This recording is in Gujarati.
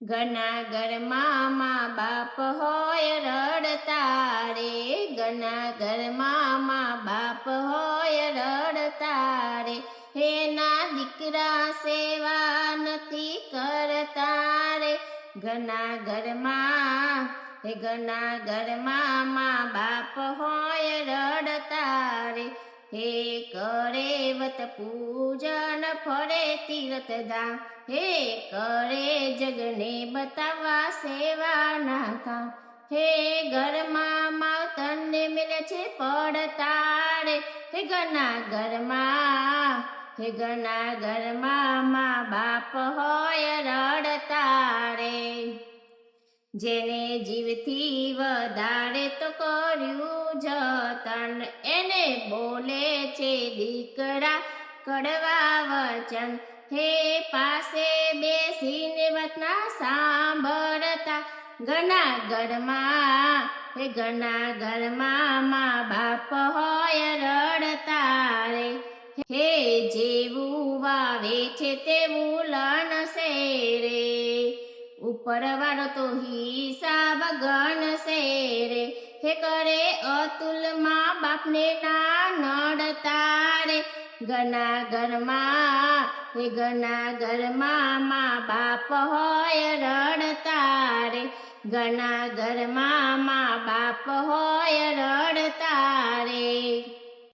ઘણા ઘરમાં મા બાપ હોય રડતા રે, ઘણા ઘરમાં મા બાપ હોય રડતા રે, એના દીકરા સેવા નથી કરતા રે. ઘણા ઘરમાં મા બાપ હોય રડતા રે, હે કરે વત પૂજન ફરે તીર્થ ધામ, હે કરે જગને બતાવવા સેવા ના કામ. હે ઘરમાં માવતરને મિલે છે પડતા રે, હે ઘણા ઘરમાં મા બાપ હોય રડતા રે. જેને જીવથી વધારે તો કર્યું જતન, એને બોલે છે દીકરા કડવા વચન, હે પાસે બેસીને વાતના સાંભળતા. ઘણા ઘરમાં મા બાપ હોય રડતા રે, હે જેવું વાવે છે તેવું લણશે રે, ઉપરવાળો તો હિસાબ ગણશે રે. હે કરે અતુલ મા બાપને ના નડતા રે, ઘણા ઘરમાં મા બાપ હોય રડતા રે, ઘણા ઘરમાં મા બાપ હોય રડતા રે.